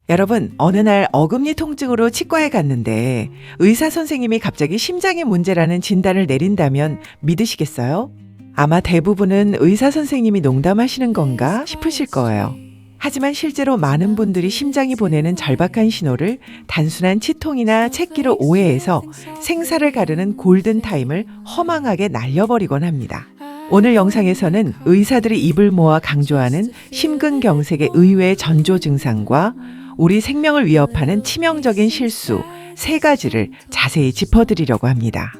여러분, 어느 날 어금니 통증으로 치과에 갔는데 의사 선생님이 갑자기 심장의 문제라는 진단을 내린다면 믿으시겠어요? 아마 대부분은 의사 선생님이 농담하시는 건가 싶으실 거예요. 하지만 실제로 많은 분들이 심장이 보내는 절박한 신호를 단순한 치통이나 채기로 오해해서 생사를 가르는 골든타임을 허망하게 날려버리곤 합니다. 오늘 영상에서는 의사들이 입을 모아 강조하는 심근경색의 의외의 전조 증상과 우리 생명을 위협하는 치명적인 실수 3가지를 자세히 짚어드리려고 합니다.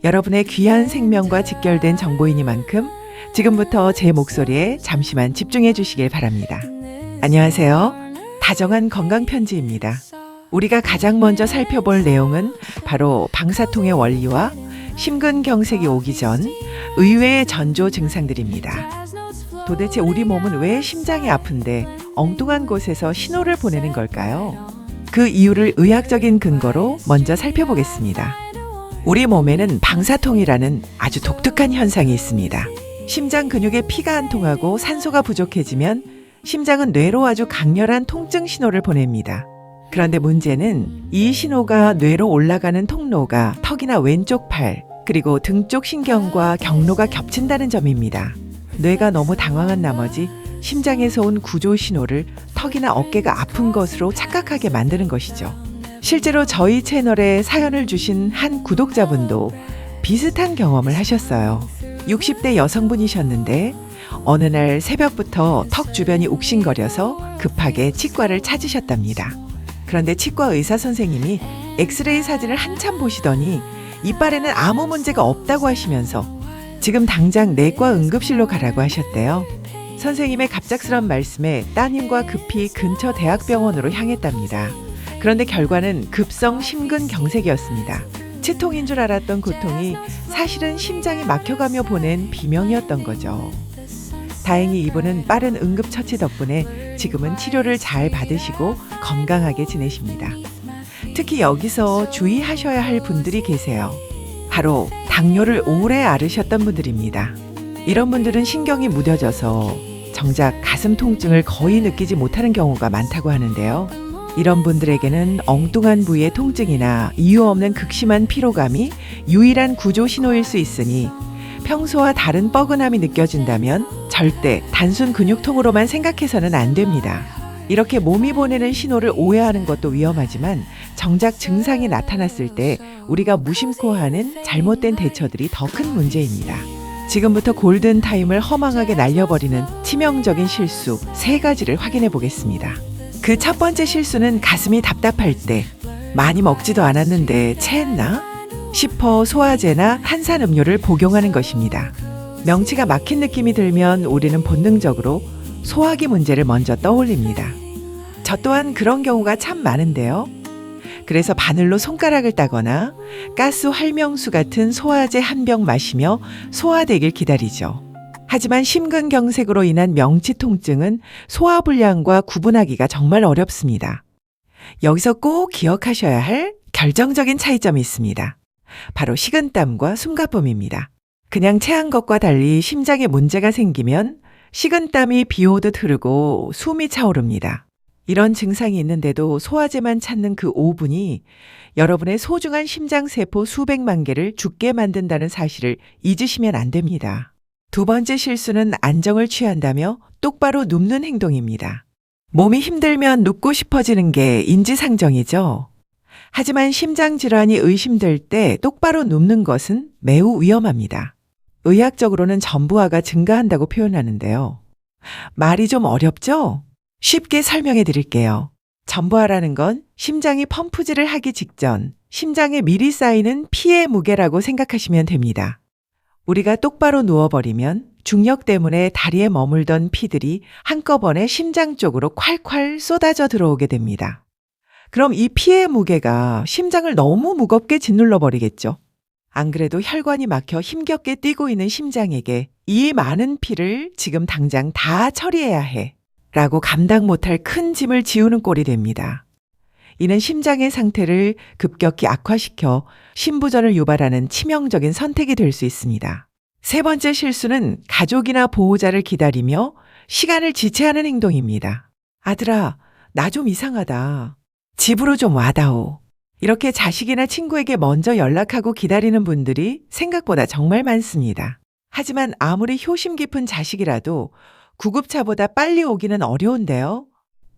여러분의 귀한 생명과 직결된 정보이니만큼 지금부터 제 목소리에 잠시만 집중해 주시길 바랍니다. 안녕하세요. 다정한 건강편지입니다. 우리가 가장 먼저 살펴볼 내용은 바로 방사통의 원리와 심근경색이 오기 전 의외의 전조 증상들입니다. 도대체 우리 몸은 왜 심장이 아픈데 엉뚱한 곳에서 신호를 보내는 걸까요? 그 이유를 의학적인 근거로 먼저 살펴보겠습니다. 우리 몸에는 방사통이라는 아주 독특한 현상이 있습니다. 심장 근육에 피가 안 통하고 산소가 부족해지면 심장은 뇌로 아주 강렬한 통증 신호를 보냅니다. 그런데 문제는 이 신호가 뇌로 올라가는 통로가 턱이나 왼쪽 팔, 그리고 등 쪽 신경과 경로가 겹친다는 점입니다. 뇌가 너무 당황한 나머지 심장에서 온 구조 신호를 턱이나 어깨가 아픈 것으로 착각하게 만드는 것이죠. 실제로 저희 채널에 사연을 주신 한 구독자분도 비슷한 경험을 하셨어요. 60대 여성분이셨는데 어느 날 새벽부터 턱 주변이 욱신거려서 급하게 치과를 찾으셨답니다. 그런데 치과 의사 선생님이 엑스레이 사진을 한참 보시더니 이빨에는 아무 문제가 없다고 하시면서 지금 당장 내과 응급실로 가라고 하셨대요. 선생님의 갑작스런 말씀에 따님과 급히 근처 대학병원으로 향했답니다. 그런데 결과는 급성 심근경색이었습니다. 치통인 줄 알았던 고통이 사실은 심장이 막혀가며 보낸 비명이었던 거죠. 다행히 이분은 빠른 응급처치 덕분에 지금은 치료를 잘 받으시고 건강하게 지내십니다. 특히 여기서 주의하셔야 할 분들이 계세요. 바로 당뇨를 오래 앓으셨던 분들입니다. 이런 분들은 신경이 무뎌져서 정작 가슴 통증을 거의 느끼지 못하는 경우가 많다고 하는데요. 이런 분들에게는 엉뚱한 부위의 통증이나 이유 없는 극심한 피로감이 유일한 구조 신호일 수 있으니 평소와 다른 뻐근함이 느껴진다면 절대 단순 근육통으로만 생각해서는 안 됩니다. 이렇게 몸이 보내는 신호를 오해하는 것도 위험하지만 정작 증상이 나타났을 때 우리가 무심코 하는 잘못된 대처들이 더 큰 문제입니다. 지금부터 골든타임을 허망하게 날려버리는 치명적인 실수 3가지를 확인해 보겠습니다. 그 첫 번째 실수는 가슴이 답답할 때 많이 먹지도 않았는데 체했나 싶어 소화제나 탄산음료를 복용하는 것입니다. 명치가 막힌 느낌이 들면 우리는 본능적으로 소화기 문제를 먼저 떠올립니다. 저 또한 그런 경우가 참 많은데요. 그래서 바늘로 손가락을 따거나 가스 활명수 같은 소화제 한 병 마시며 소화되길 기다리죠. 하지만 심근경색으로 인한 명치 통증은 소화불량과 구분하기가 정말 어렵습니다. 여기서 꼭 기억하셔야 할 결정적인 차이점이 있습니다. 바로 식은땀과 숨가쁨입니다. 그냥 체한 것과 달리 심장에 문제가 생기면 식은땀이 비 오듯 흐르고 숨이 차오릅니다. 이런 증상이 있는데도 소화제만 찾는 그 5분이 여러분의 소중한 심장세포 수백만 개를 죽게 만든다는 사실을 잊으시면 안 됩니다. 두 번째 실수는 안정을 취한다며 똑바로 눕는 행동입니다. 몸이 힘들면 눕고 싶어지는 게 인지상정이죠. 하지만 심장질환이 의심될 때 똑바로 눕는 것은 매우 위험합니다. 의학적으로는 전부하가 증가한다고 표현하는데요. 말이 좀 어렵죠? 쉽게 설명해 드릴게요. 전부하라는 건 심장이 펌프질을 하기 직전 심장에 미리 쌓이는 피의 무게라고 생각하시면 됩니다. 우리가 똑바로 누워버리면 중력 때문에 다리에 머물던 피들이 한꺼번에 심장 쪽으로 콸콸 쏟아져 들어오게 됩니다. 그럼 이 피의 무게가 심장을 너무 무겁게 짓눌러 버리겠죠. 안 그래도 혈관이 막혀 힘겹게 뛰고 있는 심장에게 이 많은 피를 지금 당장 다 처리해야 해 라고 감당 못할 큰 짐을 지우는 꼴이 됩니다. 이는 심장의 상태를 급격히 악화시켜 심부전을 유발하는 치명적인 선택이 될 수 있습니다. 세 번째 실수는 가족이나 보호자를 기다리며 시간을 지체하는 행동입니다. 아들아, 나 좀 이상하다. 집으로 좀 와다오. 이렇게 자식이나 친구에게 먼저 연락하고 기다리는 분들이 생각보다 정말 많습니다. 하지만 아무리 효심 깊은 자식이라도 구급차보다 빨리 오기는 어려운데요.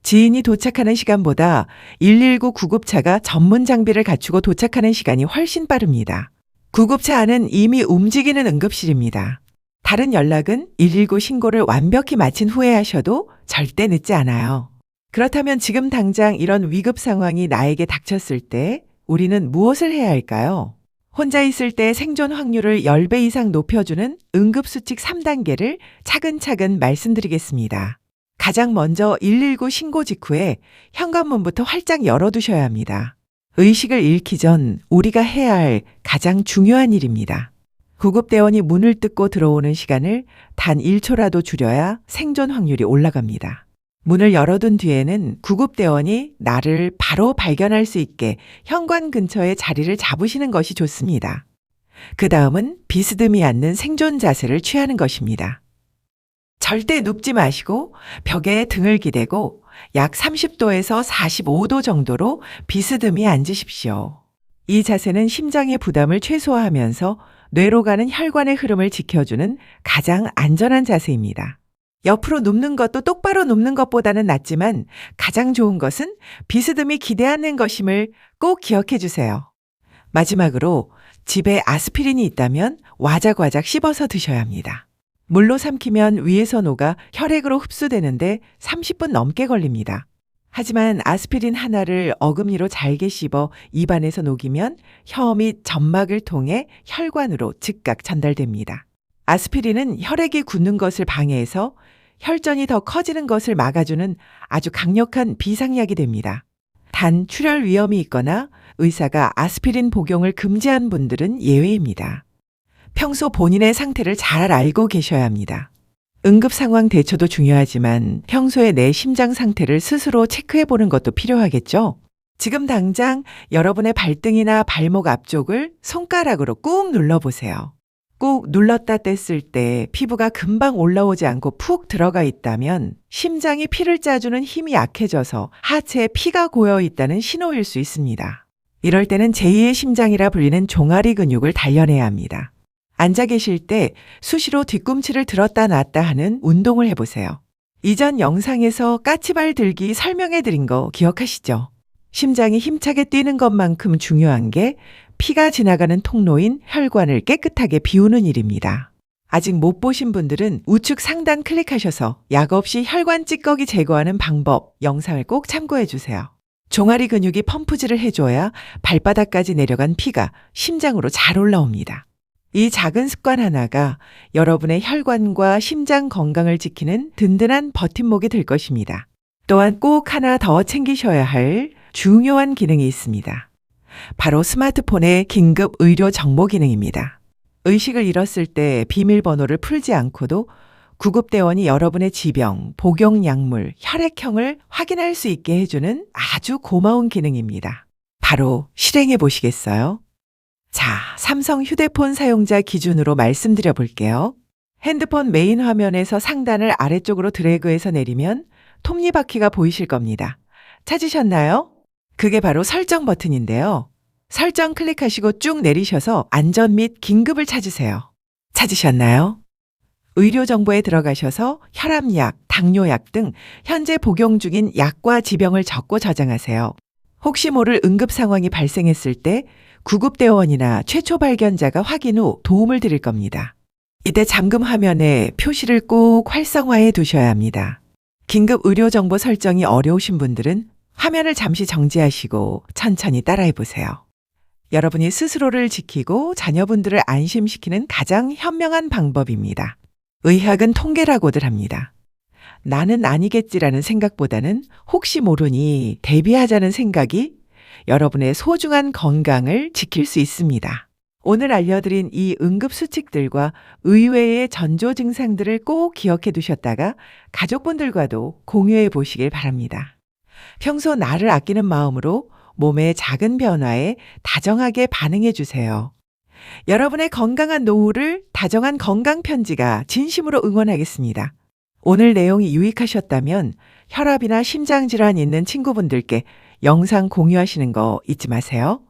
지인이 도착하는 시간보다 119 구급차가 전문 장비를 갖추고 도착하는 시간이 훨씬 빠릅니다. 구급차 안은 이미 움직이는 응급실입니다. 다른 연락은 119 신고를 완벽히 마친 후에 하셔도 절대 늦지 않아요. 그렇다면 지금 당장 이런 위급 상황이 나에게 닥쳤을 때 우리는 무엇을 해야 할까요? 혼자 있을 때 생존 확률을 10배 이상 높여주는 응급수칙 3단계를 차근차근 말씀드리겠습니다. 가장 먼저 119 신고 직후에 현관문부터 활짝 열어두셔야 합니다. 의식을 잃기 전 우리가 해야 할 가장 중요한 일입니다. 구급대원이 문을 뜯고 들어오는 시간을 단 1초라도 줄여야 생존 확률이 올라갑니다. 문을 열어둔 뒤에는 구급대원이 나를 바로 발견할 수 있게 현관 근처에 자리를 잡으시는 것이 좋습니다. 그 다음은 비스듬히 앉는 생존 자세를 취하는 것입니다. 절대 눕지 마시고 벽에 등을 기대고 약 30도에서 45도 정도로 비스듬히 앉으십시오. 이 자세는 심장의 부담을 최소화하면서 뇌로 가는 혈관의 흐름을 지켜주는 가장 안전한 자세입니다. 옆으로 눕는 것도 똑바로 눕는 것보다는 낫지만 가장 좋은 것은 비스듬히 기대하는 것임을 꼭 기억해 주세요. 마지막으로 집에 아스피린이 있다면 와작와작 씹어서 드셔야 합니다. 물로 삼키면 위에서 녹아 혈액으로 흡수되는데 30분 넘게 걸립니다. 하지만 아스피린 하나를 어금니로 잘게 씹어 입안에서 녹이면 혀 및 점막을 통해 혈관으로 즉각 전달됩니다. 아스피린은 혈액이 굳는 것을 방해해서 혈전이 더 커지는 것을 막아주는 아주 강력한 비상약이 됩니다. 단 출혈 위험이 있거나 의사가 아스피린 복용을 금지한 분들은 예외입니다. 평소 본인의 상태를 잘 알고 계셔야 합니다. 응급 상황 대처도 중요하지만 평소에 내 심장 상태를 스스로 체크해 보는 것도 필요하겠죠? 지금 당장 여러분의 발등이나 발목 앞쪽을 손가락으로 꾹 눌러보세요. 꾹 눌렀다 뗐을 때 피부가 금방 올라오지 않고 푹 들어가 있다면 심장이 피를 짜주는 힘이 약해져서 하체에 피가 고여 있다는 신호일 수 있습니다. 이럴 때는 제2의 심장이라 불리는 종아리 근육을 단련해야 합니다. 앉아 계실 때 수시로 뒤꿈치를 들었다 놨다 하는 운동을 해보세요. 이전 영상에서 까치발 들기 설명해 드린 거 기억하시죠? 심장이 힘차게 뛰는 것만큼 중요한 게 피가 지나가는 통로인 혈관을 깨끗하게 비우는 일입니다. 아직 못 보신 분들은 우측 상단 클릭하셔서 약 없이 혈관 찌꺼기 제거하는 방법 영상을 꼭 참고해 주세요. 종아리 근육이 펌프질을 해줘야 발바닥까지 내려간 피가 심장으로 잘 올라옵니다. 이 작은 습관 하나가 여러분의 혈관과 심장 건강을 지키는 든든한 버팀목이 될 것입니다. 또한 꼭 하나 더 챙기셔야 할 중요한 기능이 있습니다. 바로 스마트폰의 긴급 의료 정보 기능입니다. 의식을 잃었을 때 비밀번호를 풀지 않고도 구급대원이 여러분의 지병, 복용 약물, 혈액형을 확인할 수 있게 해주는 아주 고마운 기능입니다. 바로 실행해 보시겠어요? 자, 삼성 휴대폰 사용자 기준으로 말씀드려 볼게요. 핸드폰 메인 화면에서 상단을 아래쪽으로 드래그해서 내리면 톱니바퀴가 보이실 겁니다. 찾으셨나요? 그게 바로 설정 버튼인데요. 설정 클릭하시고 쭉 내리셔서 안전 및 긴급을 찾으세요. 찾으셨나요? 의료 정보에 들어가셔서 혈압약, 당뇨약 등 현재 복용 중인 약과 지병을 적고 저장하세요. 혹시 모를 응급 상황이 발생했을 때 구급대원이나 최초 발견자가 확인 후 도움을 드릴 겁니다. 이때 잠금 화면에 표시를 꼭 활성화해 두셔야 합니다. 긴급 의료 정보 설정이 어려우신 분들은 화면을 잠시 정지하시고 천천히 따라해 보세요. 여러분이 스스로를 지키고 자녀분들을 안심시키는 가장 현명한 방법입니다. 의학은 통계라고들 합니다. 나는 아니겠지라는 생각보다는 혹시 모르니 대비하자는 생각이 여러분의 소중한 건강을 지킬 수 있습니다. 오늘 알려드린 이 응급수칙들과 의외의 전조 증상들을 꼭 기억해 두셨다가 가족분들과도 공유해 보시길 바랍니다. 평소 나를 아끼는 마음으로 몸의 작은 변화에 다정하게 반응해 주세요. 여러분의 건강한 노후를 다정한 건강 편지가 진심으로 응원하겠습니다. 오늘 내용이 유익하셨다면 혈압이나 심장질환 있는 친구분들께 영상 공유하시는 거 잊지 마세요.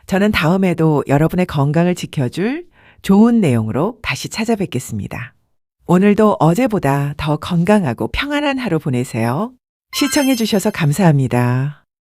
저는 다음에도 여러분의 건강을 지켜줄 좋은 내용으로 다시 찾아뵙겠습니다. 오늘도 어제보다 더 건강하고 평안한 하루 보내세요. 시청해 주셔서 감사합니다.